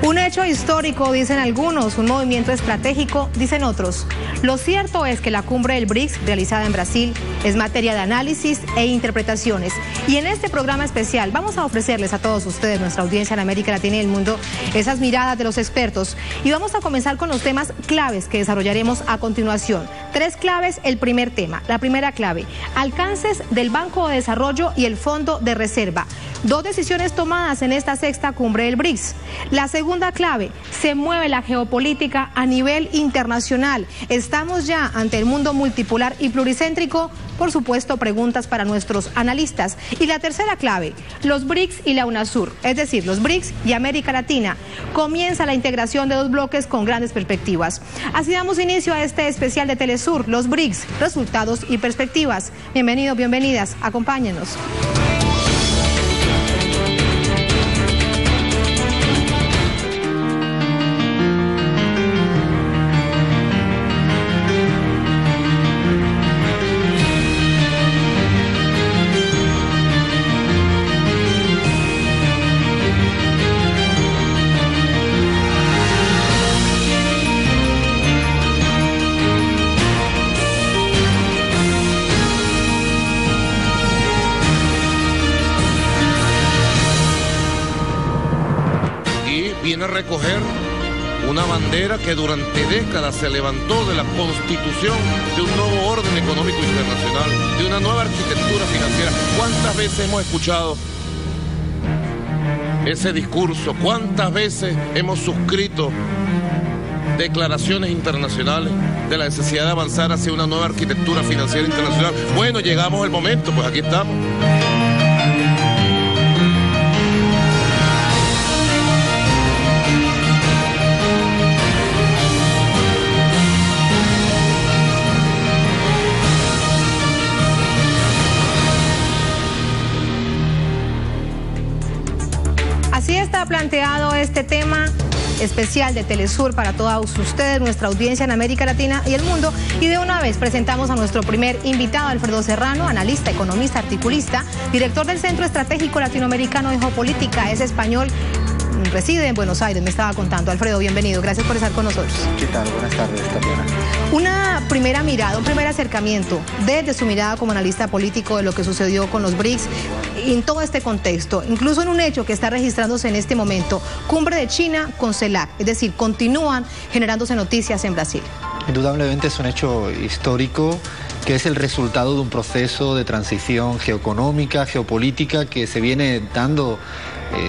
Un hecho histórico, dicen algunos, un movimiento estratégico, dicen otros. Lo cierto es que la cumbre del BRICS, realizada en Brasil, es materia de análisis e interpretaciones. Y en este programa especial vamos a ofrecerles a todos ustedes, nuestra audiencia en América Latina y el mundo, esas miradas de los expertos. Y vamos a comenzar con los temas claves que desarrollaremos a continuación. 3 claves, el primer tema. La primera clave, alcances del Banco de Desarrollo y el Fondo de Reserva. 2 decisiones tomadas en esta 6ª cumbre del BRICS. La segunda clave, se mueve la geopolítica a nivel internacional. ¿Estamos ya ante el mundo multipolar y pluricéntrico? Por supuesto, preguntas para nuestros analistas. Y la tercera clave, los BRICS y la UNASUR, es decir, los BRICS y América Latina. Comienza la integración de 2 bloques con grandes perspectivas. Así damos inicio a este especial de Telesur, los BRICS, resultados y perspectivas. Bienvenidos, bienvenidas, acompáñenos. Viene a recoger una bandera que durante décadas se levantó de la constitución de un nuevo orden económico internacional, de una nueva arquitectura financiera. ¿Cuántas veces hemos escuchado ese discurso? ¿Cuántas veces hemos suscrito declaraciones internacionales de la necesidad de avanzar hacia una nueva arquitectura financiera internacional? Bueno, llegamos al momento, pues aquí estamos. Así está planteado este tema especial de Telesur para todos ustedes, nuestra audiencia en América Latina y el mundo. Y de una vez presentamos a nuestro primer invitado, Alfredo Serrano, analista, economista, articulista, director del Centro Estratégico Latinoamericano de Geopolítica, es español, reside en Buenos Aires, me estaba contando. Alfredo, bienvenido, gracias por estar con nosotros. ¿Qué tal? Buenas tardes, Tatiana. Una primera mirada, un primer acercamiento desde su mirada como analista político de lo que sucedió con los BRICS en todo este contexto, incluso en un hecho que está registrándose en este momento, cumbre de China con CELAC, es decir, continúan generándose noticias en Brasil. Indudablemente es un hecho histórico que es el resultado de un proceso de transición geoeconómica, geopolítica que se viene dando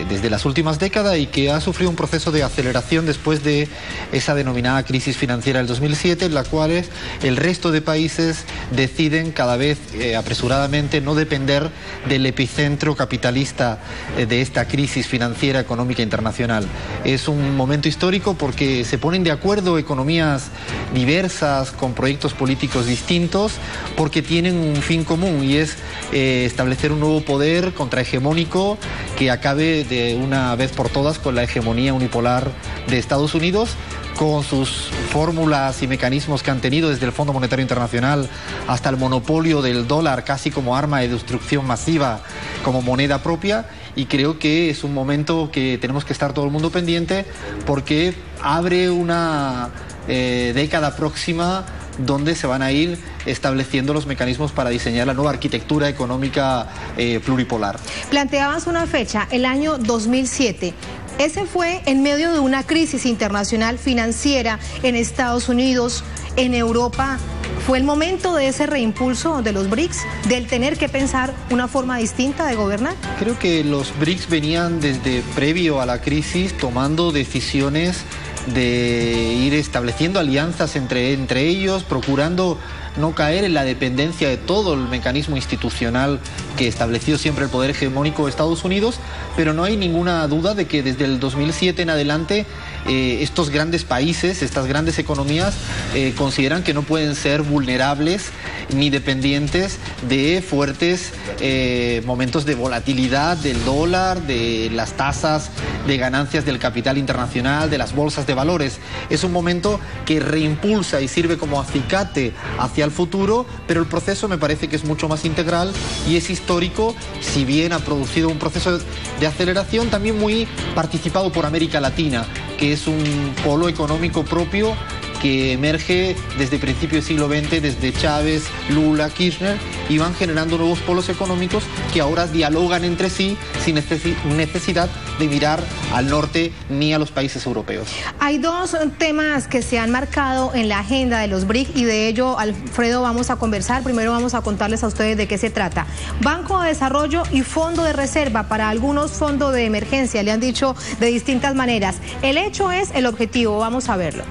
desde las últimas décadas y que ha sufrido un proceso de aceleración después de esa denominada crisis financiera del 2007, en la cual el resto de países deciden cada vez apresuradamente no depender del epicentro capitalista de esta crisis financiera económica internacional. Es un momento histórico porque se ponen de acuerdo economías diversas con proyectos políticos distintos porque tienen un fin común y es establecer un nuevo poder contrahegemónico que acabe de una vez por todas con la hegemonía unipolar de Estados Unidos, con sus fórmulas y mecanismos que han tenido desde el Fondo Monetario Internacional hasta el monopolio del dólar casi como arma de destrucción masiva, como moneda propia. Y creo que es un momento que tenemos que estar todo el mundo pendiente porque abre una década próxima donde se van a ir estableciendo los mecanismos para diseñar la nueva arquitectura económica pluripolar. Planteabas una fecha, el año 2007. Ese fue en medio de una crisis internacional financiera en Estados Unidos, en Europa. ¿Fue el momento de ese reimpulso de los BRICS, del tener que pensar una forma distinta de gobernar? Creo que los BRICS venían desde previo a la crisis tomando decisiones de ir estableciendo alianzas entre ellos, procurando no caer en la dependencia de todo el mecanismo institucional que estableció siempre el poder hegemónico de Estados Unidos, pero no hay ninguna duda de que desde el 2007 en adelante estos grandes países, estas grandes economías consideran que no pueden ser vulnerables ni dependientes de fuertes momentos de volatilidad del dólar, de las tasas de ganancias del capital internacional, de las bolsas de valores. Es un momento que reimpulsa y sirve como acicate hacia el futuro, pero el proceso me parece que es mucho más integral y es histórico, si bien ha producido un proceso de aceleración, también muy participado por América Latina, que es un polo económico propio que emerge desde principios del siglo XX, desde Chávez, Lula, Kirchner, y van generando nuevos polos económicos que ahora dialogan entre sí sin necesidad de mirar al norte ni a los países europeos. Hay dos temas que se han marcado en la agenda de los BRIC y de ello, Alfredo, vamos a conversar. Primero vamos a contarles a ustedes de qué se trata. Banco de Desarrollo y Fondo de Reserva, para algunos fondo de emergencia, le han dicho de distintas maneras. El hecho es el objetivo, vamos a verlo.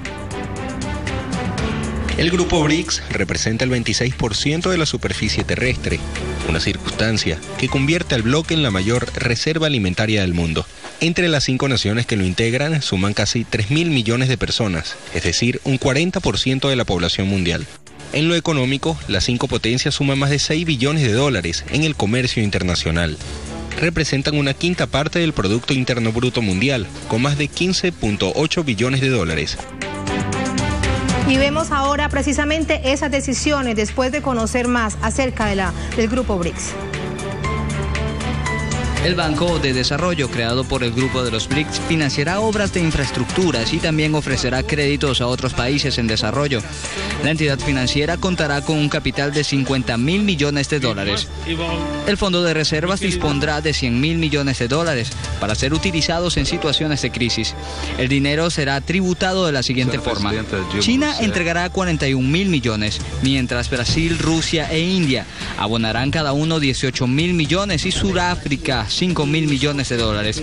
El grupo BRICS representa el 26% de la superficie terrestre, una circunstancia que convierte al bloque en la mayor reserva alimentaria del mundo. Entre las 5 naciones que lo integran suman casi 3.000 millones de personas, es decir, un 40% de la población mundial. En lo económico, las 5 potencias suman más de 6 billones de dólares en el comercio internacional. Representan una quinta parte del Producto Interno Bruto Mundial, con más de 15.8 billones de dólares. Y vemos ahora precisamente esas decisiones después de conocer más acerca del grupo BRICS. El Banco de Desarrollo, creado por el grupo de los BRICS, financiará obras de infraestructuras y también ofrecerá créditos a otros países en desarrollo. La entidad financiera contará con un capital de 50.000 millones de dólares. El Fondo de Reservas dispondrá de 100.000 millones de dólares para ser utilizados en situaciones de crisis. El dinero será tributado de la siguiente forma. China entregará 41.000 millones, mientras Brasil, Rusia e India abonarán cada uno 18.000 millones y Sudáfrica 5.000 millones de dólares.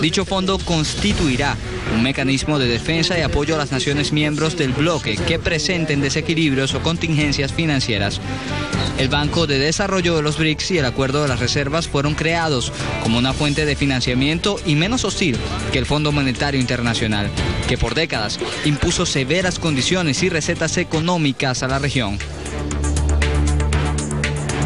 Dicho fondo constituirá un mecanismo de defensa y apoyo a las naciones miembros del bloque que presenten desequilibrios o contingencias financieras. El Banco de Desarrollo de los BRICS y el Acuerdo de las Reservas fueron creados como una fuente de financiamiento y menos hostil que el Fondo Monetario Internacional, que por décadas impuso severas condiciones y recetas económicas a la región.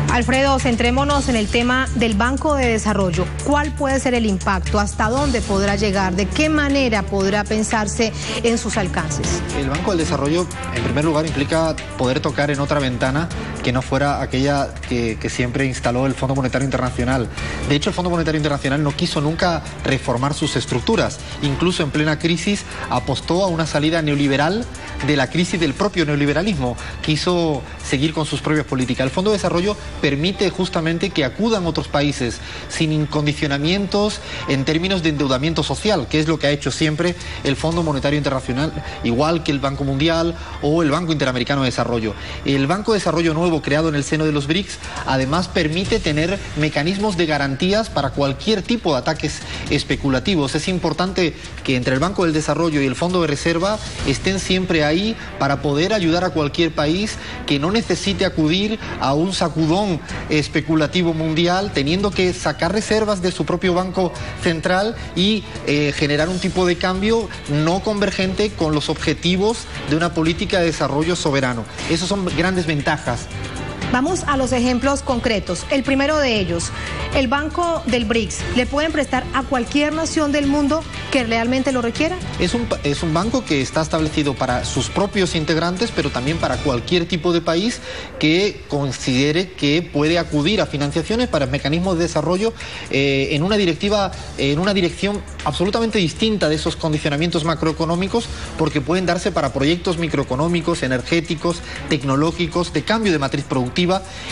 Alfredo, centrémonos en el tema del Banco de Desarrollo. ¿Cuál puede ser el impacto? ¿Hasta dónde podrá llegar? ¿De qué manera podrá pensarse en sus alcances? El Banco del Desarrollo, en primer lugar, implica poder tocar en otra ventana que no fuera aquella que siempre instaló el Fondo Monetario Internacional. De hecho, el Fondo Monetario Internacional no quiso nunca reformar sus estructuras. Incluso en plena crisis apostó a una salida neoliberal de la crisis del propio neoliberalismo. Quiso seguir con sus propias políticas. El Fondo de Desarrollo permite justamente que acudan otros países sin condicionamientos en términos de endeudamiento social, que es lo que ha hecho siempre el Fondo Monetario Internacional, igual que el Banco Mundial o el Banco Interamericano de Desarrollo. El Banco de Desarrollo nuevo creado en el seno de los BRICS además permite tener mecanismos de garantías para cualquier tipo de ataques especulativos. Es importante que entre el Banco del Desarrollo y el Fondo de Reserva estén siempre ahí para poder ayudar a cualquier país que no necesite acudir a un sacudón especulativo mundial, teniendo que sacar reservas de su propio banco central y generar un tipo de cambio no convergente con los objetivos de una política de desarrollo soberano. Esas son grandes ventajas. Vamos a los ejemplos concretos. El primero de ellos, el Banco del BRICS, ¿le pueden prestar a cualquier nación del mundo que realmente lo requiera? Es un banco que está establecido para sus propios integrantes, pero también para cualquier tipo de país que considere que puede acudir a financiaciones para mecanismos de desarrollo en una dirección absolutamente distinta de esos condicionamientos macroeconómicos, porque pueden darse para proyectos microeconómicos, energéticos, tecnológicos, de cambio de matriz productiva,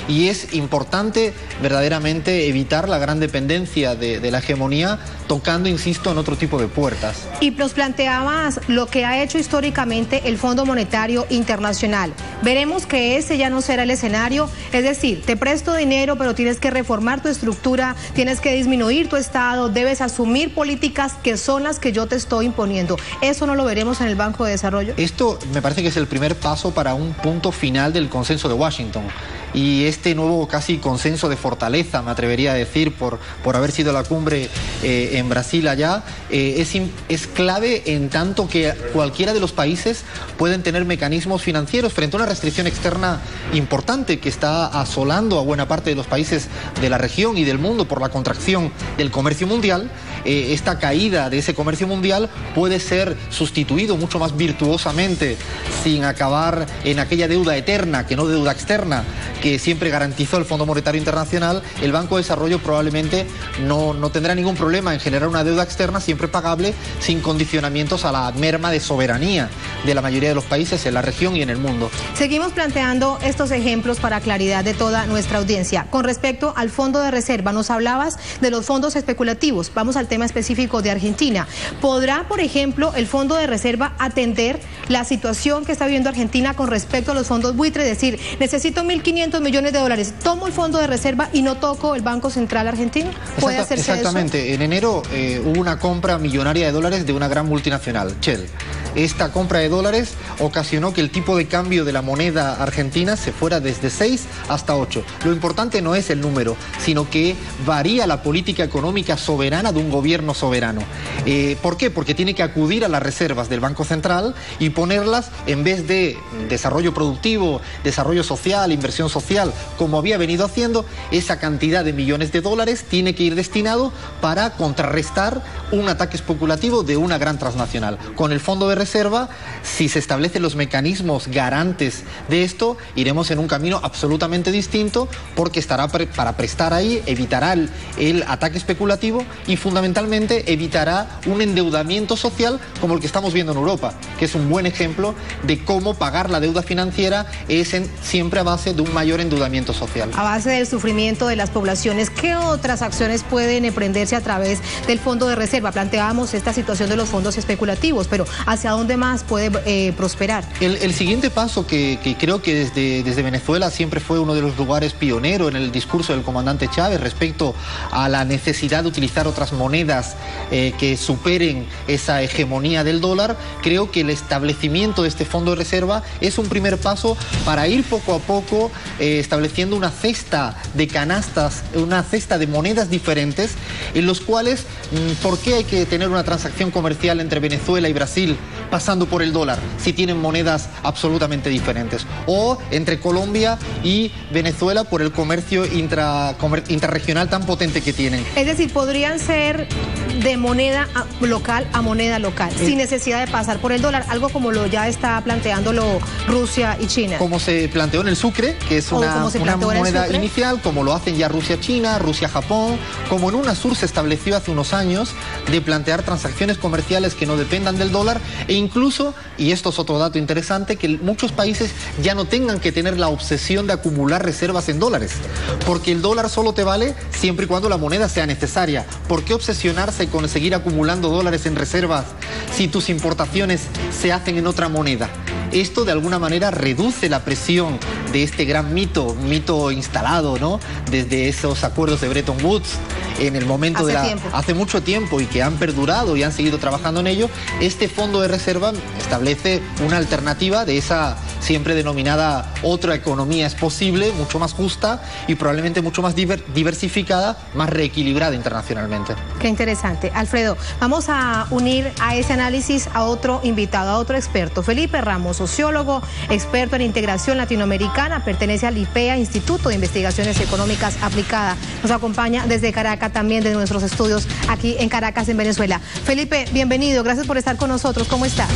y es importante verdaderamente evitar la gran dependencia de la hegemonía, tocando, insisto, en otro tipo de puertas. Y nos planteabas lo que ha hecho históricamente el Fondo Monetario Internacional. Veremos que ese ya no será el escenario, es decir, te presto dinero, pero tienes que reformar tu estructura, tienes que disminuir tu Estado, debes asumir políticas que son las que yo te estoy imponiendo. ¿Eso no lo veremos en el Banco de Desarrollo? Esto me parece que es el primer paso para un punto final del consenso de Washington. Y este nuevo casi consenso de fortaleza, me atrevería a decir, por haber sido la cumbre en Brasil allá, es clave en tanto que cualquiera de los países pueden tener mecanismos financieros frente a una restricción externa importante que está asolando a buena parte de los países de la región y del mundo por la contracción del comercio mundial. Esta caída de ese comercio mundial puede ser sustituido mucho más virtuosamente, sin acabar en aquella deuda eterna, que no deuda externa, que siempre garantizó el Fondo Monetario Internacional, el Banco de Desarrollo probablemente no tendrá ningún problema en generar una deuda externa siempre pagable sin condicionamientos a la merma de soberanía de la mayoría de los países en la región y en el mundo. Seguimos planteando estos ejemplos para claridad de toda nuestra audiencia. Con respecto al fondo de reserva, nos hablabas de los fondos especulativos. Vamos al tema específico de Argentina. ¿Podrá, por ejemplo, el fondo de reserva atender la situación que está viviendo Argentina con respecto a los fondos buitre? Es decir, necesito 1.500 millones de dólares, tomo el fondo de reserva y no toco el Banco Central argentino. ¿Puede hacerse exactamente. eso? En enero hubo una compra millonaria de dólares de una gran multinacional, Shell. Esta compra de dólares ocasionó que el tipo de cambio de la moneda argentina se fuera desde 6 hasta 8. Lo importante no es el número, sino que varía la política económica soberana de un gobierno soberano. ¿Por qué? Porque tiene que acudir a las reservas del Banco Central y ponerlas, en vez de desarrollo productivo, desarrollo social, inversión social, como había venido haciendo, esa cantidad de millones de dólares tiene que ir destinado para contrarrestar un ataque especulativo de una gran transnacional. Con el fondo de reserva, si se establecen los mecanismos garantes de esto, iremos en un camino absolutamente distinto, porque estará para prestar ahí, evitará el ataque especulativo y fundamentalmente evitará un endeudamiento social como el que estamos viendo en Europa, que es un buen ejemplo de cómo pagar la deuda financiera es siempre a base de un mayor endeudamiento social. A base del sufrimiento de las poblaciones, ¿qué otras acciones pueden emprenderse a través del fondo de reserva? Planteábamos esta situación de los fondos especulativos, pero ¿hacia dónde más puede prosperar? El siguiente paso que creo que desde Venezuela siempre fue uno de los lugares pioneros en el discurso del comandante Chávez respecto a la necesidad de utilizar otras monedas que superen esa hegemonía del dólar. Creo que el establecimiento de este fondo de reserva es un primer paso para ir poco a poco estableciendo una cesta de canastas, una cesta de monedas diferentes en los cuales, ¿por qué hay que tener una transacción comercial entre Venezuela y Brasil pasando por el dólar si tienen monedas absolutamente diferentes? O entre Colombia y Venezuela por el comercio intrarregional tan potente que tienen. Es decir, podrían ser de moneda local a moneda local, sin necesidad de pasar por el dólar, algo como lo ya está planteándolo Rusia y China. Como se planteó en el Sucre, que es una moneda inicial, como lo hacen ya Rusia-China, Rusia-Japón, como en UNASUR se estableció hace unos años de plantear transacciones comerciales que no dependan del dólar e incluso, y esto es otro dato interesante, que muchos países ya no tengan que tener la obsesión de acumular reservas en dólares, porque el dólar solo te vale siempre y cuando la moneda sea necesaria. ¿Por qué obsesionarse con seguir acumulando dólares en reservas si tus importaciones se hacen en otra moneda? Esto de alguna manera reduce la presión de este gran mito instalado, ¿no?, desde esos acuerdos de Bretton Woods en el momento hace mucho tiempo y que han perdurado y han seguido trabajando en ello. Este fondo de reserva establece una alternativa de esa siempre denominada otra economía es posible, mucho más justa y probablemente mucho más diversificada, más reequilibrada internacionalmente. Qué interesante. Alfredo, vamos a unir a ese análisis a otro invitado, a otro experto. Felipe Ramos, sociólogo, experto en integración latinoamericana, pertenece al IPEA, Instituto de Investigaciones Económicas Aplicada. Nos acompaña desde Caracas, también de nuestros estudios aquí en Caracas, en Venezuela. Felipe, bienvenido, gracias por estar con nosotros. ¿Cómo está?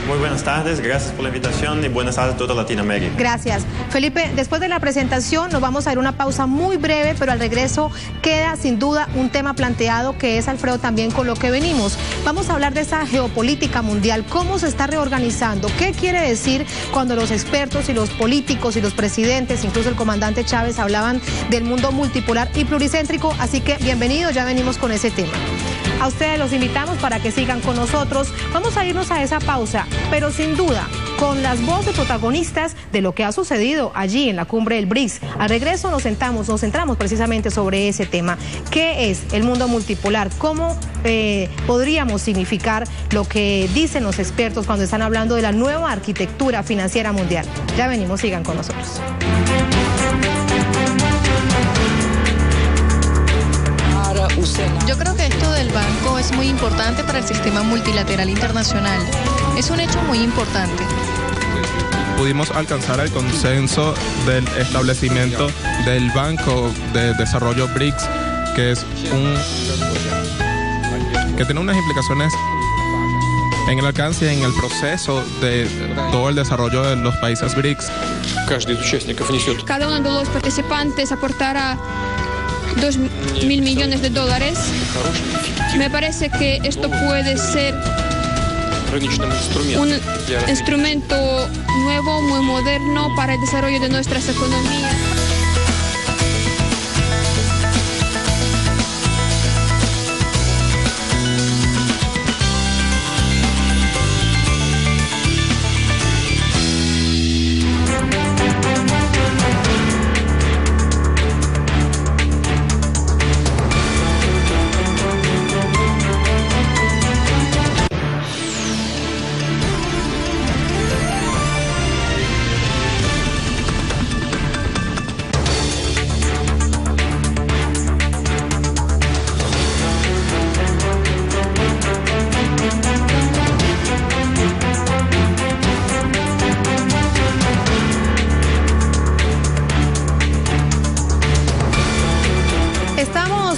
Muy buenas tardes, gracias por la invitación y buenas tardes a toda Latinoamérica. Gracias. Felipe, después de la presentación nos vamos a ir a una pausa muy breve, pero al regreso queda sin duda un tema planteado que es, Alfredo, también con lo que venimos. Vamos a hablar de esa geopolítica mundial, cómo se está reorganizando, qué quiere decir cuando los expertos y los políticos y los presidentes, incluso el comandante Chávez, hablaban del mundo multipolar y pluricéntrico, así que bienvenidos, ya venimos con ese tema. A ustedes los invitamos para que sigan con nosotros. Vamos a irnos a esa pausa, pero sin duda con las voces protagonistas de lo que ha sucedido allí en la cumbre del BRICS. Al regreso nos centramos precisamente sobre ese tema. ¿Qué es el mundo multipolar? ¿Cómo podríamos significar lo que dicen los expertos cuando están hablando de la nueva arquitectura financiera mundial? Ya venimos, sigan con nosotros. Yo creo que esto del banco es muy importante para el sistema multilateral internacional. Es un hecho muy importante. Pudimos alcanzar el consenso del establecimiento del Banco de Desarrollo BRICS, que tiene unas implicaciones en el alcance y en el proceso de todo el desarrollo de los países BRICS. Cada uno de los participantes aportará $2.000 millones. Me parece que esto puede ser un instrumento nuevo, muy moderno para el desarrollo de nuestras economías.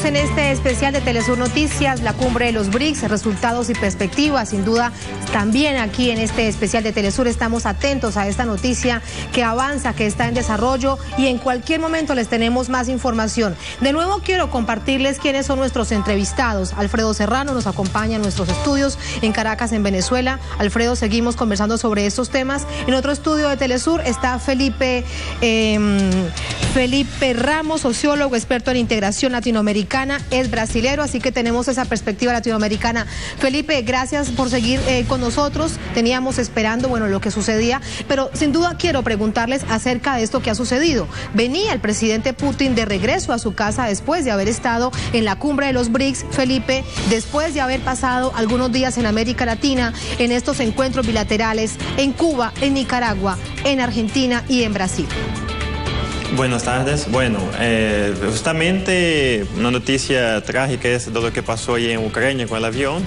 En este especial de Telesur Noticias, la cumbre de los BRICS, resultados y perspectivas. Sin duda, también aquí en este especial de Telesur estamos atentos a esta noticia que avanza, que está en desarrollo, y en cualquier momento les tenemos más información. De nuevo quiero compartirles quiénes son nuestros entrevistados. Alfredo Serrano nos acompaña en nuestros estudios en Caracas, en Venezuela. Alfredo, seguimos conversando sobre estos temas. En otro estudio de Telesur está Felipe Ramos, sociólogo, experto en integración latinoamericana, es brasilero, así que tenemos esa perspectiva latinoamericana. Felipe, gracias por seguir con nosotros. Teníamos esperando, lo que sucedía, pero sin duda quiero preguntarles acerca de esto que ha sucedido. Venía el presidente Putin de regreso a su casa después de haber estado en la cumbre de los BRICS, Felipe, después de haber pasado algunos días en América Latina, en estos encuentros bilaterales, en Cuba, en Nicaragua, en Argentina y en Brasil. Buenas tardes. Justamente una noticia trágica es de lo que pasó ahí en Ucrania con el avión,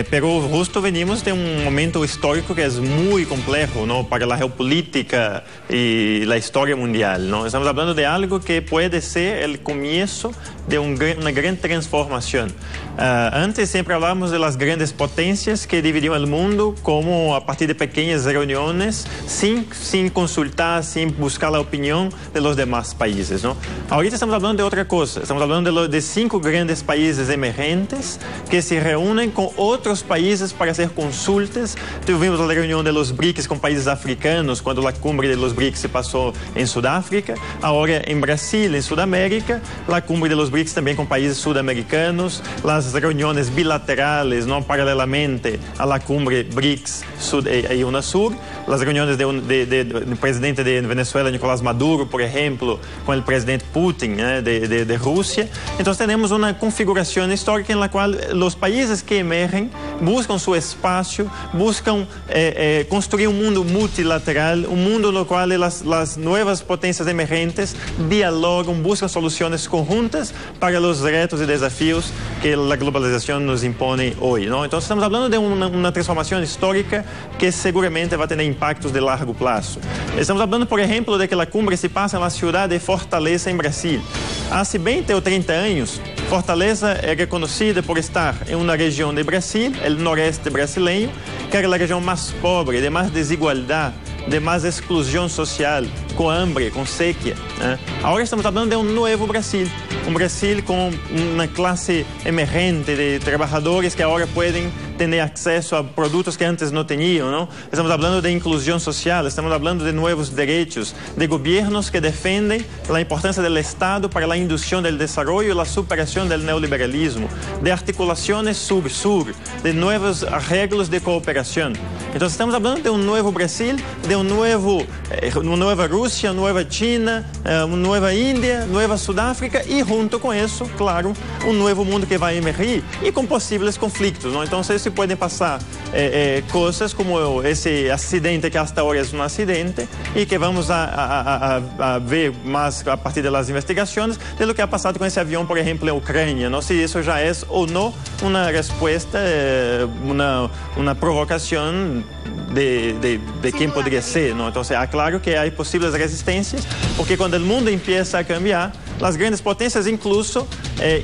pero justo venimos de un momento histórico que es muy complejo, ¿no?, para la geopolítica y la historia mundial, ¿no? Estamos hablando de algo que puede ser el comienzo de una gran transformación. Antes siempre hablábamos de las grandes potencias que dividían el mundo como a partir de pequeñas reuniones, sin consultar, sin buscar la opinión de los demás países, ¿no? Ahorita estamos hablando de otra cosa. Estamos hablando de 5 grandes países emergentes que se reúnen con otros países para hacer consultas. Tuvimos la reunión de los BRICS con países africanos cuando la cumbre de los BRICS se pasó en Sudáfrica. Ahora en Brasil, en Sudamérica, la cumbre de los BRICS también con países sudamericanos, las reuniones bilaterales, ¿no?, paralelamente a la cumbre BRICS y UNASUR, las reuniones del presidente de Venezuela, Nicolás Maduro, por ejemplo, con el presidente Putin de Rusia. Entonces tenemos una configuración histórica en la cual los países que emergen buscan su espacio, buscan construir un mundo multilateral, un mundo en el cual las nuevas potencias emergentes dialogan, buscan soluciones conjuntas para los retos y desafíos que la globalización nos impone hoy, ¿no? Entonces estamos hablando de una transformación histórica que seguramente va a tener impactos de largo plazo. Estamos hablando, por ejemplo, de que la cumbre se pasa en la ciudad de Fortaleza, en Brasil. Hace 20 o 30 años, Fortaleza era conocida por estar en una región de Brasil, el noreste brasileño, que era la región más pobre, de más desigualdad, de más exclusión social, con hambre, con sequía. Ahora estamos hablando de un nuevo Brasil, un Brasil con una clase emergente de trabajadores que ahora pueden tener acceso a productos que antes no tenían, ¿no? Estamos hablando de inclusión social, estamos hablando de nuevos derechos, de gobiernos que defienden la importancia del Estado para la inducción del desarrollo y la superación del neoliberalismo, de articulaciones sur-sur, de nuevos arreglos de cooperación. Entonces estamos hablando de un nuevo Brasil, de una nueva Rusia, nueva China, una nueva India, nueva Sudáfrica y junto con eso, claro, un nuevo mundo que va a emergir y con posibles conflictos, ¿no? Entonces se pueden pasar cosas como ese accidente que hasta ahora es un accidente y que vamos a ver más a partir de las investigaciones de lo que ha pasado con ese avión, por ejemplo, en Ucrania, ¿no? Si eso ya es o no una respuesta, una provocación de quién podría ser, ¿no? Entonces, claro que hay posibles resistencias, porque cuando el mundo empieza a cambiar, las grandes potencias incluso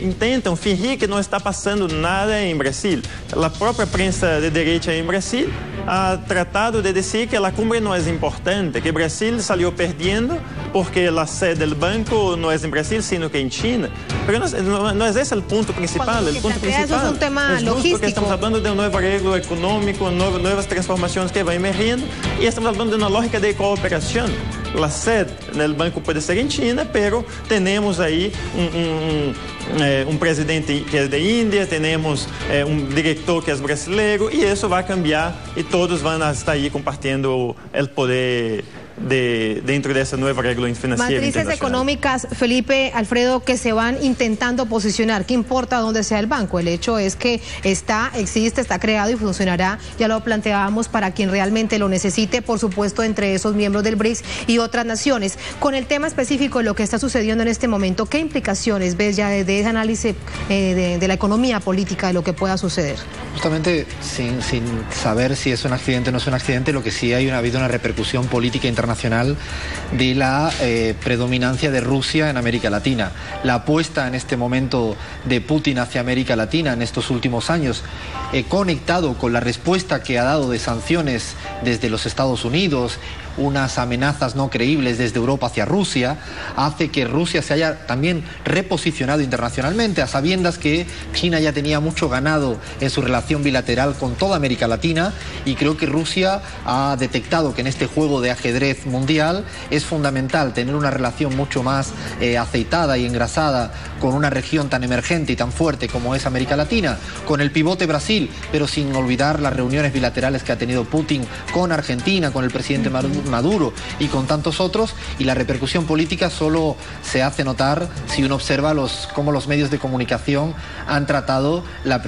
intentan fingir que no está pasando nada en Brasil. La propia prensa de derecha en Brasil ha tratado de decir que la cumbre no es importante, que Brasil salió perdiendo porque la sede del banco no es en Brasil, sino que en China. Pero no es ese el punto principal. El punto principal es un tema logístico. Que estamos hablando de un nuevo arreglo económico, nuevas transformaciones que van emergiendo, y estamos hablando de una lógica de cooperación. La sede del banco puede ser en China, pero tenemos ahí un presidente que es de India, tenemos un director que es brasileiro, y eso va a cambiar y todos van a estar ahí compartiendo el poder dentro de esa nueva regla financiera. Matrices económicas, Felipe, Alfredo, que se van intentando posicionar. ¿Qué importa dónde sea el banco? El hecho es que existe, está creado y funcionará, ya lo planteábamos, para quien realmente lo necesite, por supuesto, entre esos miembros del BRICS y otras naciones. Con el tema específico de lo que está sucediendo en este momento, ¿qué implicaciones ves ya desde ese análisis de la economía política de lo que pueda suceder? Justamente, sin saber si es un accidente o no es un accidente, lo que sí ha habido una repercusión política internacional de la predominancia de Rusia en América Latina. La apuesta en este momento de Putin hacia América Latina en estos últimos años, conectado con la respuesta que ha dado de sanciones desde los Estados Unidos, unas amenazas no creíbles desde Europa hacia Rusia, hace que Rusia se haya también reposicionado internacionalmente, a sabiendas que China ya tenía mucho ganado en su relación bilateral con toda América Latina, y creo que Rusia ha detectado que en este juego de ajedrez mundial es fundamental tener una relación mucho más aceitada y engrasada con una región tan emergente y tan fuerte como es América Latina, con el pivote Brasil, pero sin olvidar las reuniones bilaterales que ha tenido Putin con Argentina, con el presidente Maduro y con tantos otros, y la repercusión política solo se hace notar si uno observa cómo los medios de comunicación han tratado la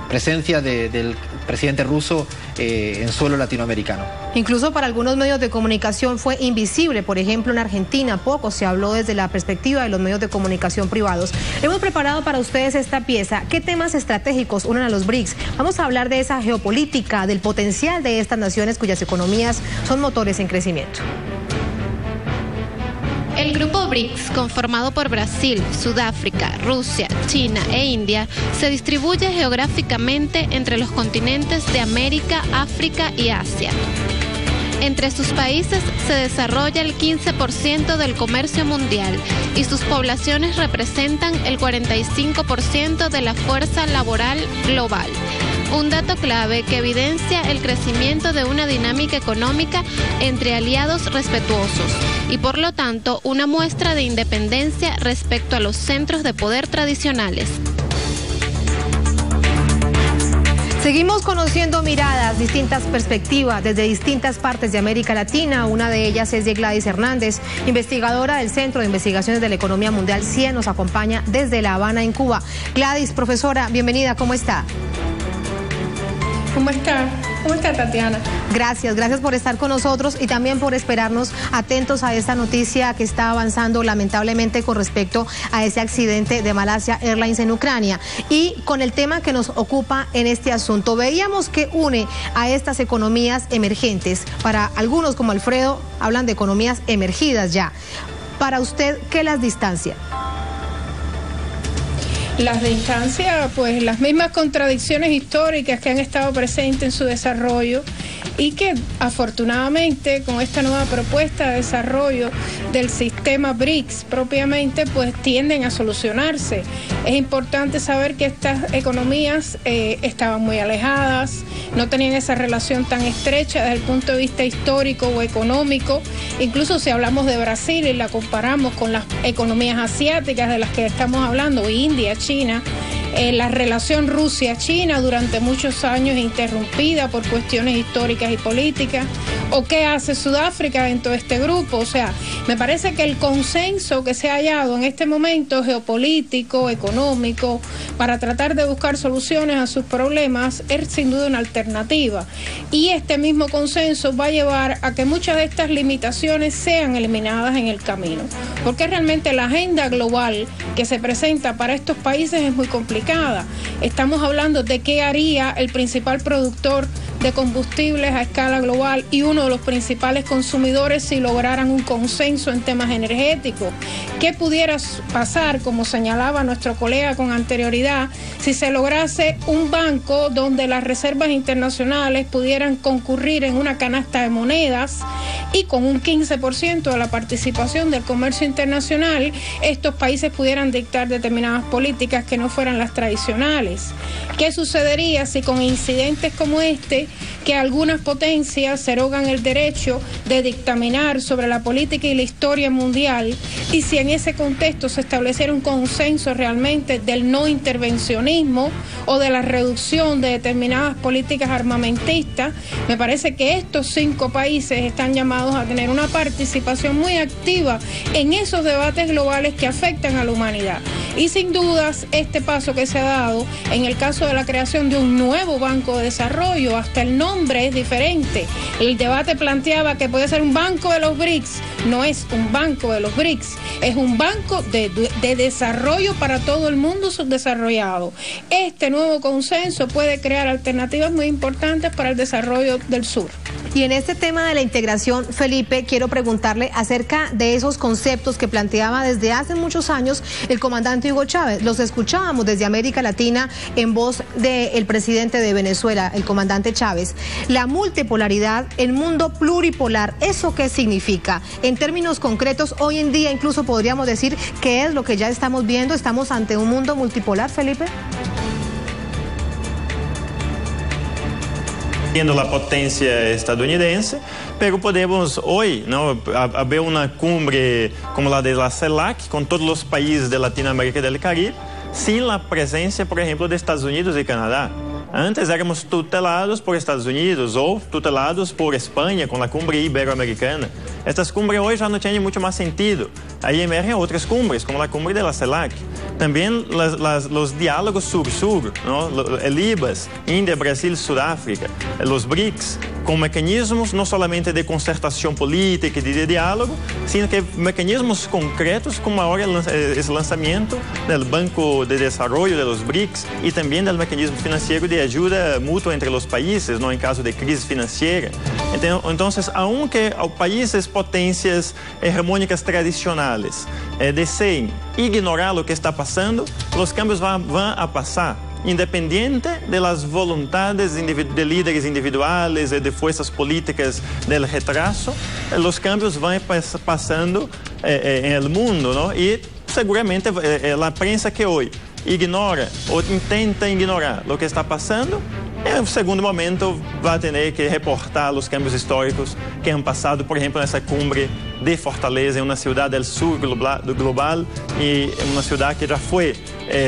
presencia del presidente ruso en suelo latinoamericano. Incluso para algunos medios de comunicación fue invisible. Por ejemplo, en Argentina poco se habló desde la perspectiva de los medios de comunicación privados. Hemos preparado para ustedes esta pieza. ¿Qué temas estratégicos unen a los BRICS? Vamos a hablar de esa geopolítica, del potencial de estas naciones cuyas economías son motores en crecimiento. El grupo BRICS, conformado por Brasil, Sudáfrica, Rusia, China e India, se distribuye geográficamente entre los continentes de América, África y Asia. Entre sus países se desarrolla el 15% del comercio mundial y sus poblaciones representan el 45% de la fuerza laboral global. Un dato clave que evidencia el crecimiento de una dinámica económica entre aliados respetuosos y por lo tanto una muestra de independencia respecto a los centros de poder tradicionales. Seguimos conociendo miradas, distintas perspectivas desde distintas partes de América Latina. Una de ellas es de Gladys Hernández, investigadora del Centro de Investigaciones de la Economía Mundial, CIE, nos acompaña desde La Habana, en Cuba. Gladys, profesora, bienvenida, ¿cómo está? ¿Cómo está? ¿Cómo está, Tatiana? Gracias por estar con nosotros y también por esperarnos atentos a esta noticia que está avanzando lamentablemente con respecto a ese accidente de Malaysia Airlines en Ucrania. Y con el tema que nos ocupa en este asunto, veíamos que une a estas economías emergentes. Para algunos, como Alfredo, hablan de economías emergidas ya. Para usted, ¿qué las distancia? Las distancias, pues las mismas contradicciones históricas que han estado presentes en su desarrollo y que afortunadamente con esta nueva propuesta de desarrollo del sistema BRICS propiamente pues tienden a solucionarse. Es importante saber que estas economías estaban muy alejadas, no tenían esa relación tan estrecha desde el punto de vista histórico o económico. Incluso si hablamos de Brasil y la comparamos con las economías asiáticas de las que estamos hablando, India, China, la relación Rusia-China durante muchos años interrumpida por cuestiones históricas y políticas, o qué hace Sudáfrica dentro de este grupo. O sea, me parece que el consenso que se ha hallado en este momento geopolítico, económico, para tratar de buscar soluciones a sus problemas es sin duda una alternativa, y este mismo consenso va a llevar a que muchas de estas limitaciones sean eliminadas en el camino, porque realmente la agenda global que se presenta para estos países es muy complicada. Estamos hablando de qué haría el principal productor de combustibles a escala global y uno de los principales consumidores si lograran un consenso en temas energéticos. ¿Qué pudiera pasar, como señalaba nuestro colega con anterioridad, si se lograse un banco donde las reservas internacionales pudieran concurrir en una canasta de monedas y con un 15% de la participación del comercio internacional, estos países pudieran dictar determinadas políticas que no fueran las tradicionales? ¿Qué sucedería si con incidentes como este, que algunas potencias se arrogan el derecho de dictaminar sobre la política y la historia mundial, y si en ese contexto se estableciera un consenso realmente del no intervencionismo o de la reducción de determinadas políticas armamentistas? Me parece que estos 5 países están llamados a tener una participación muy activa en esos debates globales que afectan a la humanidad. Y sin dudas, este paso que se ha dado en el caso de la creación de un nuevo Banco de Desarrollo, hasta el nombre es diferente. El debate planteaba que puede ser un Banco de los BRICS. No es un Banco de los BRICS, es un banco de desarrollo para todo el mundo subdesarrollado. Este nuevo consenso puede crear alternativas muy importantes para el desarrollo del sur. Y en este tema de la integración, Felipe, quiero preguntarle acerca de esos conceptos que planteaba desde hace muchos años el comandante Hugo Chávez. Los escuchábamos desde América Latina en voz del presidente de Venezuela, el comandante Chávez. La multipolaridad, el mundo pluripolar, ¿eso qué significa? En términos concretos, hoy en día incluso podríamos decir que es lo que ya estamos viendo. ¿Estamos ante un mundo multipolar, Felipe? Viendo la potencia estadounidense, pero podemos hoy haber una cumbre como la de la CELAC con todos los países de Latinoamérica y del Caribe, sin la presencia, por ejemplo, de Estados Unidos y Canadá. Antes éramos tutelados por Estados Unidos o tutelados por España con la cumbre iberoamericana. Estas cumbres hoy ya no tienen mucho más sentido. Ahí emergen otras cumbres, como la cumbre de la CELAC. También los diálogos sur-sur, ¿no? El IBAS, India, Brasil, Sudáfrica, los BRICS, con mecanismos no solamente de concertación política y de diálogo, sino que mecanismos concretos, como ahora el lanzamiento del Banco de Desarrollo de los BRICS y también del mecanismo financiero de ayuda mutua entre los países, ¿no? En caso de crisis financiera. Entonces, aunque países potencias hegemónicas tradicionales deseen ignorar lo que está pasando, los cambios van a pasar. Independiente de las voluntades de líderes individuales, de fuerzas políticas del retraso, los cambios van pasando en el mundo, ¿no? Y seguramente la prensa que hoy ignora o intenta ignorar lo que está pasando, en un segundo momento va a tener que reportar los cambios históricos que han pasado, por ejemplo, en esa cumbre de Fortaleza, en una ciudad del sur global y en una ciudad que ya fue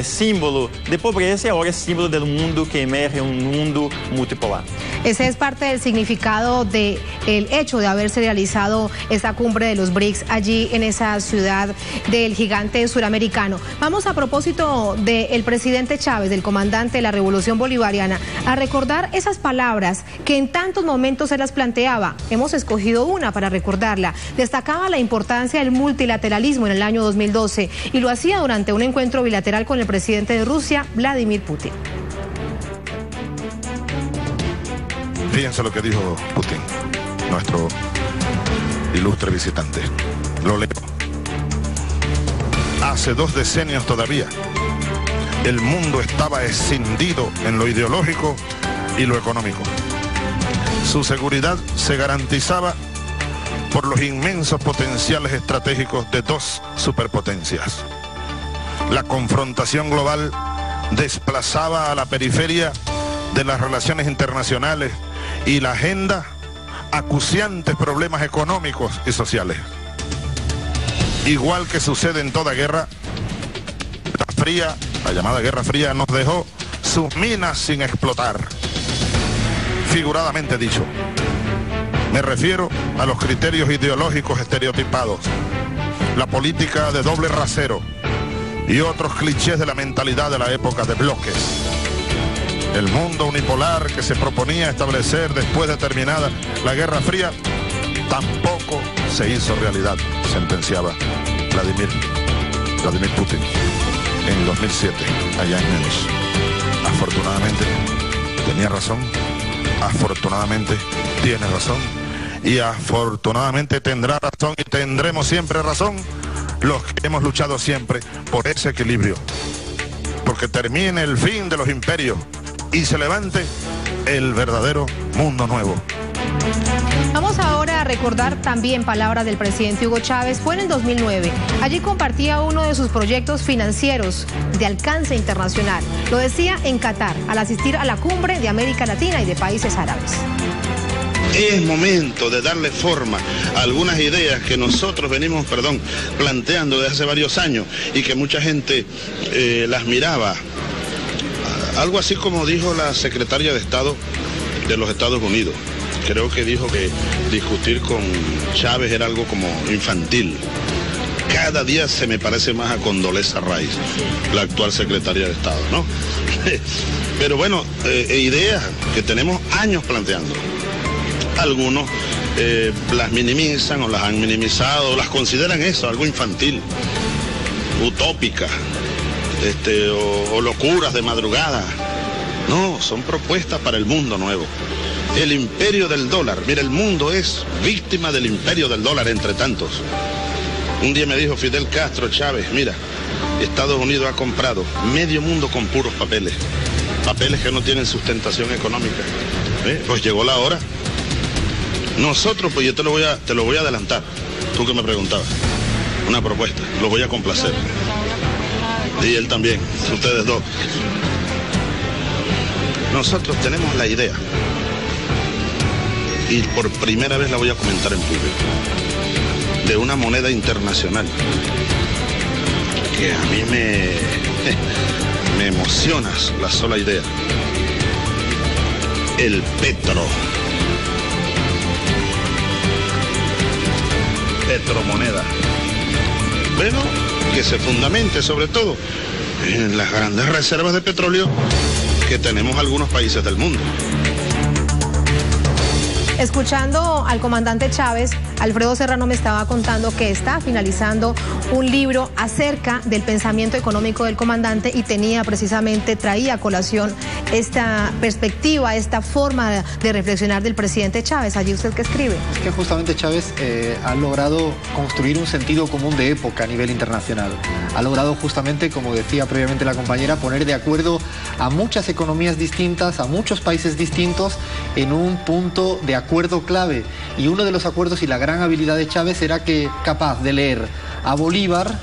símbolo de pobreza y ahora es símbolo del mundo que emerge, un mundo multipolar. Ese es parte del significado del hecho de haberse realizado esta cumbre de los BRICS allí en esa ciudad del gigante suramericano. Vamos a propósito del presidente Chávez, del comandante de la Revolución Bolivariana, a recordar esas palabras que en tantos momentos se las planteaba. Hemos escogido una para recordarla. Destacaba la importancia del multilateralismo en el año 2012 y lo hacía durante un encuentro bilateral con el presidente de Rusia, Vladimir Putin. Fíjense lo que dijo Putin, nuestro ilustre visitante. Lo leo. Hace 2 decenios todavía, el mundo estaba escindido en lo ideológico y lo económico. Su seguridad se garantizaba por los inmensos potenciales estratégicos de 2 superpotencias. La confrontación global desplazaba a la periferia de las relaciones internacionales y la agenda acuciantes problemas económicos y sociales. Igual que sucede en toda guerra, la llamada Guerra Fría nos dejó sus minas sin explotar. Figuradamente dicho, me refiero a los criterios ideológicos estereotipados, la política de doble rasero y otros clichés de la mentalidad de la época de bloques. El mundo unipolar que se proponía establecer después de terminada la Guerra Fría tampoco se hizo realidad, sentenciaba Vladimir Putin en 2007, allá en Múnich. Afortunadamente, tenía razón, afortunadamente tiene razón. Y afortunadamente tendrá razón y tendremos siempre razón los que hemos luchado siempre por ese equilibrio. Porque termine el fin de los imperios y se levante el verdadero mundo nuevo. Vamos ahora a recordar también palabras del presidente Hugo Chávez. Fue en el 2009. Allí compartía uno de sus proyectos financieros de alcance internacional. Lo decía en Qatar, al asistir a la cumbre de América Latina y de países árabes. Es momento de darle forma a algunas ideas que nosotros venimos, planteando desde hace varios años y que mucha gente las miraba. Algo así como dijo la secretaria de Estado de los Estados Unidos. Creo que dijo que discutir con Chávez era algo como infantil. Cada día se me parece más a Condoleezza Rice, la actual secretaria de Estado, ¿no? Pero bueno, ideas que tenemos años planteando. Algunos las minimizan o las han minimizado, o las consideran eso, algo infantil, utópica, o locuras de madrugada. No, son propuestas para el mundo nuevo. El imperio del dólar. Mira, el mundo es víctima del imperio del dólar entre tantos. Un día me dijo Fidel Castro, Chávez, mira, Estados Unidos ha comprado medio mundo con puros papeles. Papeles que no tienen sustentación económica. Pues llegó la hora. Nosotros, pues yo te lo voy a adelantar. Tú que me preguntabas. Una propuesta, lo voy a complacer. Y él también, ustedes dos. Nosotros tenemos la idea. Y por primera vez la voy a comentar en público. De una moneda internacional. Que a mí me emociona la sola idea. El petro. Petromoneda. Bueno, que se fundamente sobre todo en las grandes reservas de petróleo que tenemos algunos países del mundo. Escuchando al comandante Chávez, Alfredo Serrano me estaba contando que está finalizando un libro acerca del pensamiento económico del comandante y traía a colación esta perspectiva, esta forma de reflexionar del presidente Chávez. ¿Allí usted qué escribe? Es que justamente Chávez ha logrado construir un sentido común de época a nivel internacional. Ha logrado justamente, como decía previamente la compañera, poner de acuerdo a muchas economías distintas, a muchos países distintos en un punto de acuerdo clave. Y uno de los acuerdos y la gran habilidad de Chávez era que capaz de leer a Bolívar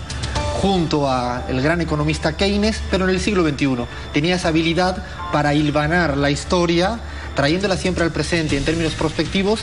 junto al gran economista Keynes, pero en el siglo XXI. Tenía esa habilidad para hilvanar la historia, trayéndola siempre al presente en términos prospectivos,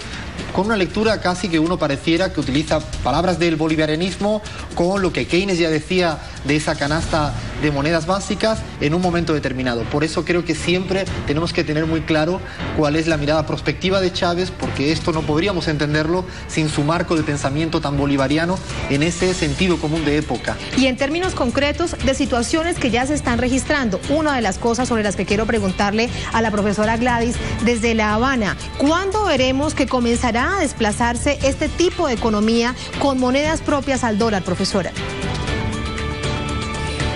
con una lectura casi que uno pareciera que utiliza palabras del bolivarianismo con lo que Keynes ya decía de esa canasta de monedas básicas en un momento determinado. Por eso creo que siempre tenemos que tener muy claro cuál es la mirada prospectiva de Chávez, porque esto no podríamos entenderlo sin su marco de pensamiento tan bolivariano en ese sentido común de época. Y en términos concretos de situaciones que ya se están registrando, una de las cosas sobre las que quiero preguntarle a la profesora Gladys desde La Habana, ¿cuándo veremos que comenzará a desplazarse este tipo de economía con monedas propias al dólar, profesora?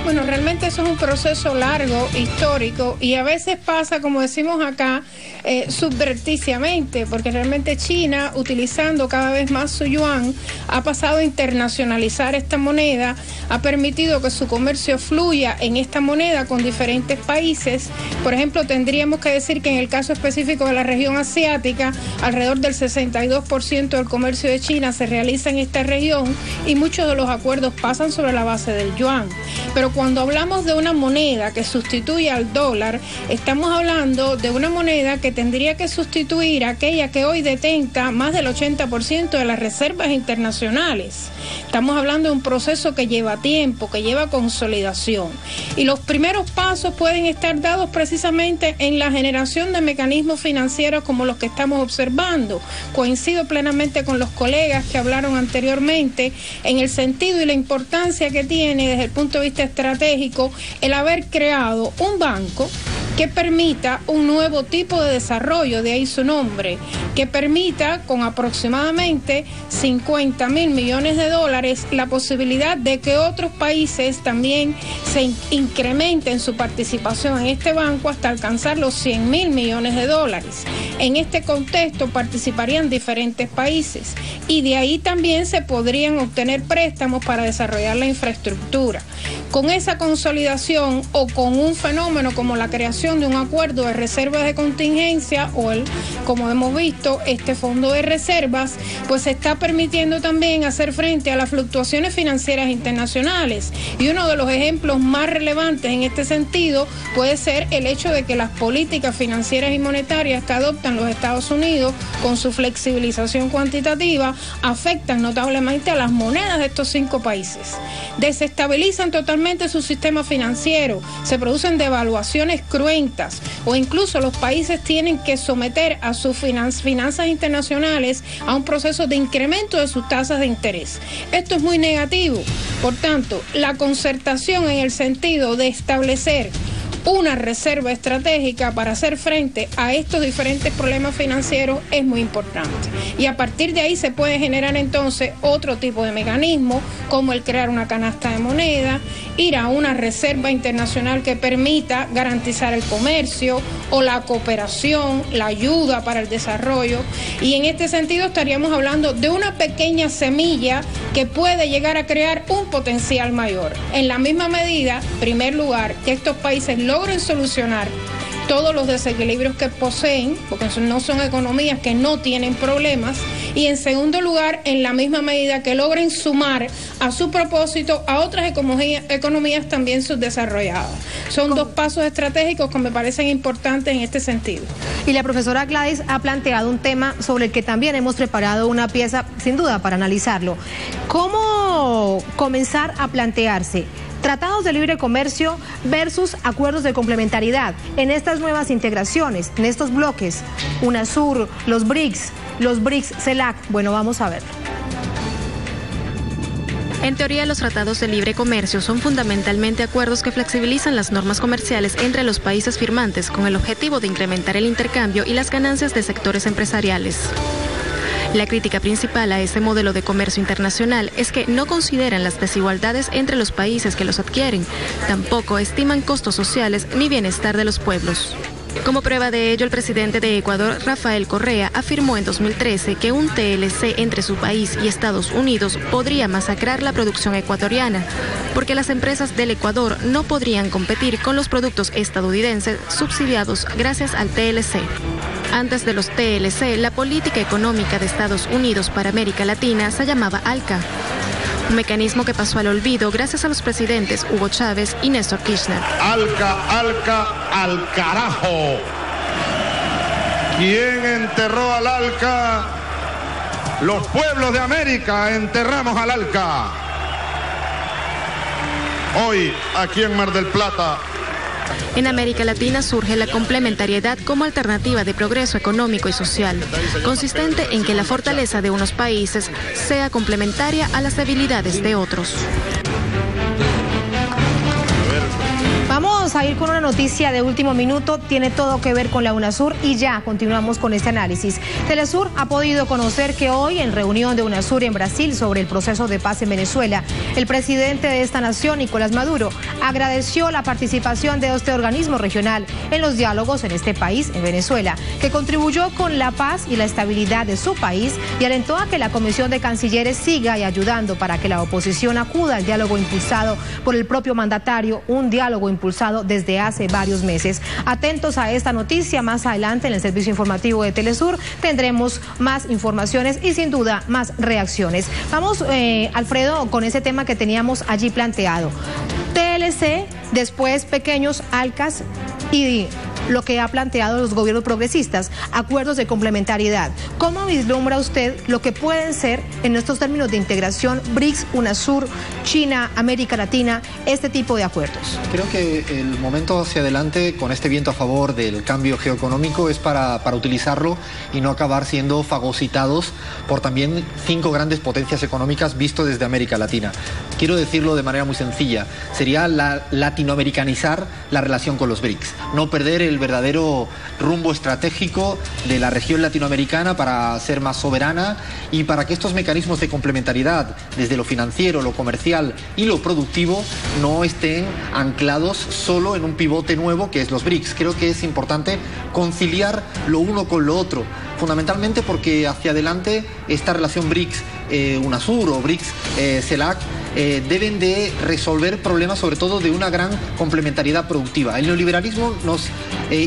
Bueno, realmente eso es un proceso largo, histórico, y a veces pasa, como decimos acá, subverticiamente, porque realmente China, utilizando cada vez más su yuan, ha pasado a internacionalizar esta moneda, ha permitido que su comercio fluya en esta moneda con diferentes países. Por ejemplo, tendríamos que decir que en el caso específico de la región asiática, alrededor del 62% del comercio de China se realiza en esta región y muchos de los acuerdos pasan sobre la base del yuan. Pero cuando hablamos de una moneda que sustituye al dólar, estamos hablando de una moneda que tendría que sustituir a aquella que hoy detenta más del 80% de las reservas internacionales. Estamos hablando de un proceso que lleva tiempo, que lleva consolidación. Y los primeros pasos pueden estar dados precisamente en la generación de mecanismos financieros como los que estamos observando. Coincido plenamente con los colegas que hablaron anteriormente en el sentido y la importancia que tiene desde el punto de vista estratégico el haber creado un banco que permita un nuevo tipo de desarrollo, de ahí su nombre, que permita con aproximadamente 50.000 millones de dólares la posibilidad de que otros países también se incrementen su participación en este banco hasta alcanzar los 100.000 millones de dólares. En este contexto participarían diferentes países y de ahí también se podrían obtener préstamos para desarrollar la infraestructura. Con esa consolidación o con un fenómeno como la creación de un acuerdo de reservas de contingencia o como hemos visto, este fondo de reservas, pues se está permitiendo también hacer frente a las fluctuaciones financieras internacionales. Y uno de los ejemplos más relevantes en este sentido puede ser el hecho de que las políticas financieras y monetarias que adoptan los Estados Unidos con su flexibilización cuantitativa afectan notablemente a las monedas de estos 5 países. Desestabilizan totalmente su sistema financiero, se producen devaluaciones cruentas o incluso los países tienen que someter a sus finanzas internacionales a un proceso de incremento de sus tasas de interés. Esto es muy negativo. Por tanto, la concertación en el sentido de establecer una reserva estratégica para hacer frente a estos diferentes problemas financieros es muy importante. Y a partir de ahí se puede generar entonces otro tipo de mecanismo, como el crear una canasta de moneda, ir a una reserva internacional que permita garantizar el comercio o la cooperación, la ayuda para el desarrollo. Y en este sentido estaríamos hablando de una pequeña semilla que puede llegar a crear un potencial mayor. En la misma medida, en primer lugar, que estos países logren solucionar todos los desequilibrios que poseen, porque no son economías que no tienen problemas, y en segundo lugar, en la misma medida que logren sumar a su propósito a otras economías también subdesarrolladas. Son dos pasos estratégicos que me parecen importantes en este sentido. Y la profesora Gladys ha planteado un tema sobre el que también hemos preparado una pieza, sin duda, para analizarlo. ¿Cómo comenzar a plantearse tratados de libre comercio versus acuerdos de complementariedad en estas nuevas integraciones, en estos bloques, UNASUR, los BRICS, CELAC? Bueno, vamos a verlo. En teoría, los tratados de libre comercio son fundamentalmente acuerdos que flexibilizan las normas comerciales entre los países firmantes con el objetivo de incrementar el intercambio y las ganancias de sectores empresariales. La crítica principal a este modelo de comercio internacional es que no consideran las desigualdades entre los países que los adquieren, tampoco estiman costos sociales ni bienestar de los pueblos. Como prueba de ello, el presidente de Ecuador, Rafael Correa, afirmó en 2013 que un TLC entre su país y Estados Unidos podría masacrar la producción ecuatoriana, porque las empresas del Ecuador no podrían competir con los productos estadounidenses subsidiados gracias al TLC. Antes de los TLC, la política económica de Estados Unidos para América Latina se llamaba ALCA, un mecanismo que pasó al olvido gracias a los presidentes Hugo Chávez y Néstor Kirchner. ALCA, ALCA, al carajo. ¿Quién enterró al ALCA? Los pueblos de América enterramos al ALCA. Hoy, aquí en Mar del Plata, en América Latina surge la complementariedad como alternativa de progreso económico y social, consistente en que la fortaleza de unos países sea complementaria a las debilidades de otros. Vamos a ir con una noticia de último minuto, tiene todo que ver con la UNASUR y ya continuamos con este análisis. Telesur ha podido conocer que hoy en reunión de UNASUR en Brasil sobre el proceso de paz en Venezuela, el presidente de esta nación, Nicolás Maduro, agradeció la participación de este organismo regional en los diálogos en este país, en Venezuela, que contribuyó con la paz y la estabilidad de su país y alentó a que la Comisión de Cancilleres siga y ayudando para que la oposición acuda al diálogo impulsado por el propio mandatario, un diálogo impulsado desde hace varios meses. Atentos a esta noticia, más adelante en el servicio informativo de Telesur tendremos más informaciones y sin duda más reacciones. Vamos, Alfredo, con ese tema que teníamos allí planteado. TLC, después pequeños ALCAs y lo que ha planteado los gobiernos progresistas, acuerdos de complementariedad. ¿Cómo vislumbra usted lo que pueden ser en estos términos de integración BRICS, UNASUR, China, América Latina, este tipo de acuerdos? Creo que el momento hacia adelante con este viento a favor del cambio geoeconómico es para utilizarlo y no acabar siendo fagocitados por también 5 grandes potencias económicas visto desde América Latina. Quiero decirlo de manera muy sencilla, sería latinoamericanizar la relación con los BRICS, no perder el verdadero rumbo estratégico de la región latinoamericana para ser más soberana y para que estos mecanismos de complementariedad desde lo financiero, lo comercial y lo productivo no estén anclados solo en un pivote nuevo que es los BRICS. Creo que es importante conciliar lo uno con lo otro, fundamentalmente porque hacia adelante esta relación BRICS-UNASUR o BRICS-CELAC deben de resolver problemas sobre todo de una gran complementariedad productiva. El neoliberalismo nos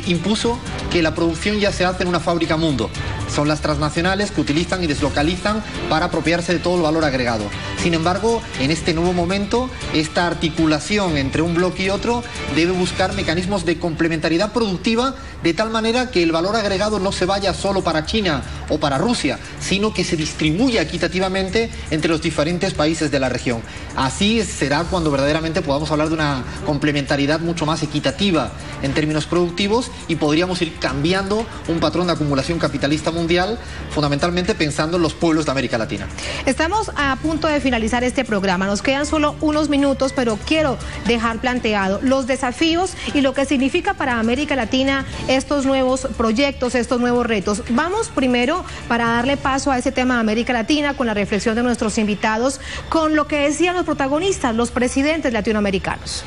impuso que la producción ya se hace en una fábrica mundo. Son las transnacionales que utilizan y deslocalizan para apropiarse de todo el valor agregado. Sin embargo, en este nuevo momento, esta articulación entre un bloque y otro debe buscar mecanismos de complementariedad productiva de tal manera que el valor agregado no se vaya solo para China o para Rusia, sino que se distribuya equitativamente entre los diferentes países de la región. Así será cuando verdaderamente podamos hablar de una complementariedad mucho más equitativa en términos productivos y podríamos ir cambiando un patrón de acumulación capitalista mundial, fundamentalmente pensando en los pueblos de América Latina. Estamos a punto de finalizar este programa, nos quedan solo unos minutos, pero quiero dejar planteado los desafíos y lo que significa para América Latina estos nuevos proyectos, estos nuevos retos. Vamos primero, para darle paso a ese tema de América Latina, con la reflexión de nuestros invitados, con lo que decían los protagonistas, los presidentes latinoamericanos.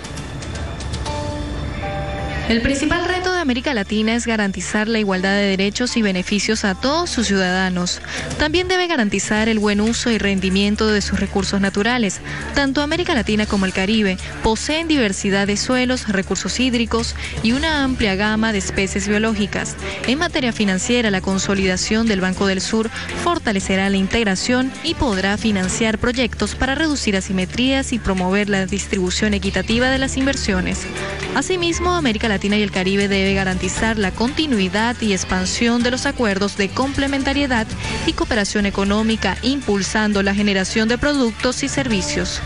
El principal reto de América Latina es garantizar la igualdad de derechos y beneficios a todos sus ciudadanos. También debe garantizar el buen uso y rendimiento de sus recursos naturales. Tanto América Latina como el Caribe poseen diversidad de suelos, recursos hídricos y una amplia gama de especies biológicas. En materia financiera, la consolidación del Banco del Sur fortalecerá la integración y podrá financiar proyectos para reducir asimetrías y promover la distribución equitativa de las inversiones. Asimismo, América Latina y el Caribe debe garantizar la continuidad y expansión de los acuerdos de complementariedad y cooperación económica, impulsando la generación de productos y servicios.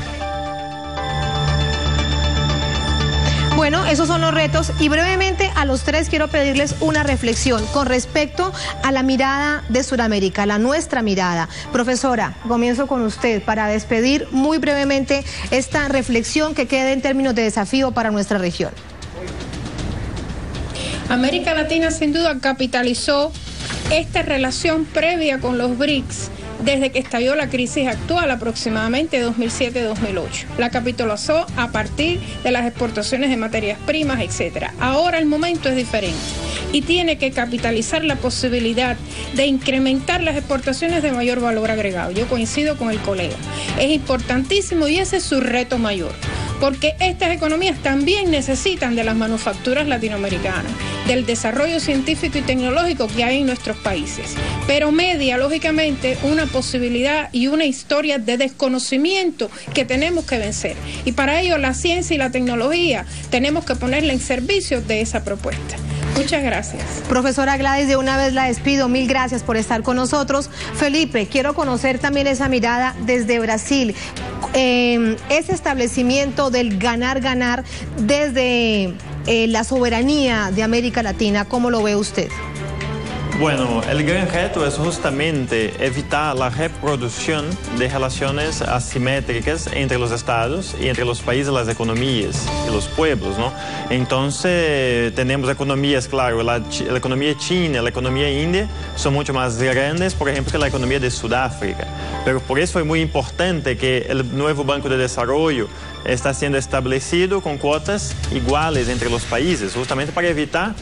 Bueno, esos son los retos y brevemente a los tres quiero pedirles una reflexión con respecto a la mirada de Sudamérica, la nuestra mirada. Profesora, comienzo con usted para despedir muy brevemente esta reflexión que quede en términos de desafío para nuestra región. América Latina sin duda capitalizó esta relación previa con los BRICS desde que estalló la crisis actual, aproximadamente 2007-2008. La capitalizó a partir de las exportaciones de materias primas, etc. Ahora el momento es diferente y tiene que capitalizar la posibilidad de incrementar las exportaciones de mayor valor agregado. Yo coincido con el colega. Es importantísimo y ese es su reto mayor, porque estas economías también necesitan de las manufacturas latinoamericanas, del desarrollo científico y tecnológico que hay en nuestros países, pero media, lógicamente, una posibilidad y una historia de desconocimiento que tenemos que vencer. Y para ello la ciencia y la tecnología tenemos que ponerla en servicio de esa propuesta. Muchas gracias. Profesora Gladys, de una vez la despido. Mil gracias por estar con nosotros. Felipe, quiero conocer también esa mirada desde Brasil. Ese establecimiento del ganar-ganar desde la soberanía de América Latina, ¿cómo lo ve usted? Bueno, el gran reto es justamente evitar la reproducción de relaciones asimétricas entre los estados y entre los países, las economías y los pueblos, ¿no? Entonces, tenemos economías, claro, la economía china, la economía india son mucho más grandes, por ejemplo, que la economía de Sudáfrica. Pero por eso es muy importante que el nuevo Banco de Desarrollo está siendo establecido con cuotas iguales entre los países, justamente para evitar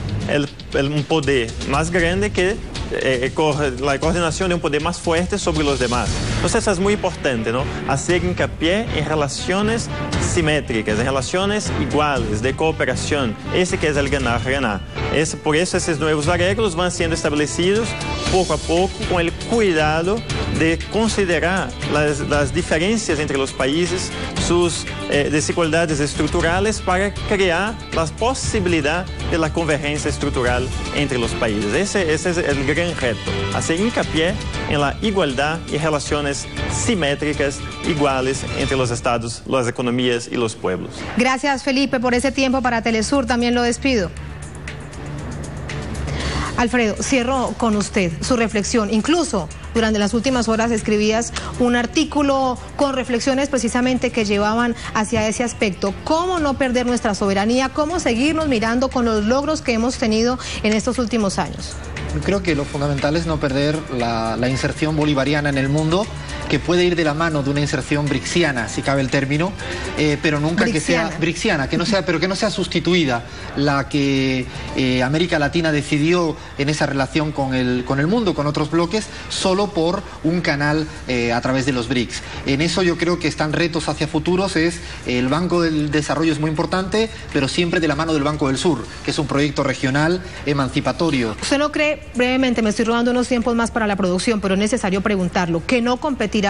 un poder más grande que la coordinación de un poder más fuerte sobre los demás. Entonces eso es muy importante, ¿no? Hacer hincapié en relaciones simétricas, en relaciones iguales, de cooperación. Ese que es el ganar-ganar. Por eso esos nuevos arreglos van siendo establecidos poco a poco con el cuidado de considerar las diferencias entre los países, sus desigualdades estructurales para crear la posibilidad de la convergencia estructural entre los países. Ese es el gran reto, hacer hincapié en la igualdad y relaciones simétricas iguales entre los estados, las economías y los pueblos. Gracias, Felipe, por ese tiempo para Telesur. También lo despido. Alfredo, cierro con usted su reflexión. Incluso durante las últimas horas escribías un artículo con reflexiones precisamente que llevaban hacia ese aspecto. ¿Cómo no perder nuestra soberanía? ¿Cómo seguirnos mirando con los logros que hemos tenido en estos últimos años? Creo que lo fundamental es no perder la inserción bolivariana en el mundo, que puede ir de la mano de una inserción brixiana, si cabe el término, pero nunca brixiana. Que sea brixiana, pero que no sea sustituida la que América Latina decidió en esa relación con el mundo, con otros bloques, solo por un canal a través de los BRICS. En eso yo creo que están retos hacia futuros. El Banco del Desarrollo es muy importante, pero siempre de la mano del Banco del Sur, que es un proyecto regional emancipatorio. ¿Usted no cree, brevemente, me estoy robando unos tiempos más para la producción, pero es necesario preguntarlo, que no competirán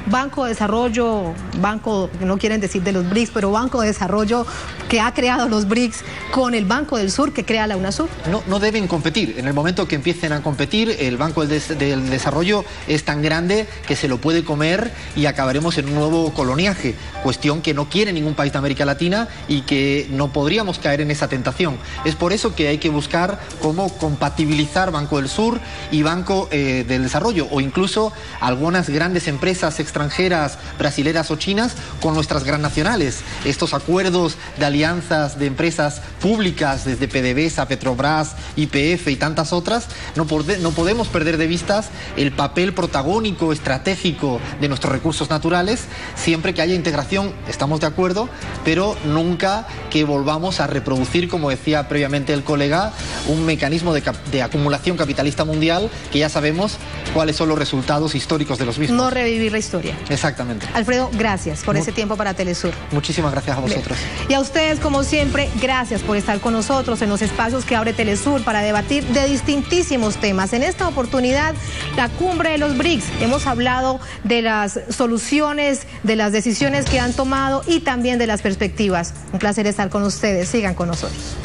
Banco de Desarrollo, banco, no quieren decir de los BRICS, pero Banco de Desarrollo que ha creado los BRICS con el Banco del Sur que crea la UNASUR? No deben competir. En el momento que empiecen a competir, el Banco del Desarrollo es tan grande que se lo puede comer y acabaremos en un nuevo coloniaje, cuestión que no quiere ningún país de América Latina y que no podríamos caer en esa tentación. Es por eso que hay que buscar cómo compatibilizar Banco del Sur y Banco del Desarrollo, o incluso algunas grandes empresas extranjeras, brasileras o chinas, con nuestras gran nacionales. Estos acuerdos de alianzas de empresas públicas, desde PDVSA, Petrobras, YPF y tantas otras, no podemos perder de vista el papel protagónico, estratégico de nuestros recursos naturales. Siempre que haya integración, estamos de acuerdo, pero nunca que volvamos a reproducir, como decía previamente el colega, un mecanismo de acumulación capitalista mundial, que ya sabemos cuáles son los resultados históricos de los mismos. No revivir la historia. Exactamente. Alfredo, gracias por ese tiempo para Telesur. Muchísimas gracias a vosotros. Bien. Y a ustedes, como siempre, gracias por estar con nosotros en los espacios que abre Telesur para debatir de distintísimos temas. En esta oportunidad, la cumbre de los BRICS. Hemos hablado de las soluciones, de las decisiones que han tomado y también de las perspectivas. Un placer estar con ustedes. Sigan con nosotros.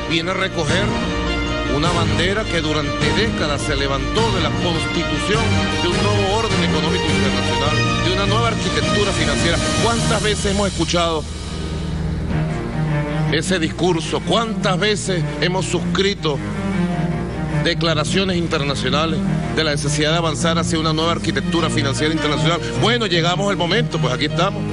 Viene a recoger una bandera que durante décadas se levantó de la constitución de un nuevo orden económico internacional, de una nueva arquitectura financiera. ¿Cuántas veces hemos escuchado ese discurso? ¿Cuántas veces hemos suscrito declaraciones internacionales de la necesidad de avanzar hacia una nueva arquitectura financiera internacional? Bueno, llegamos al momento, pues aquí estamos.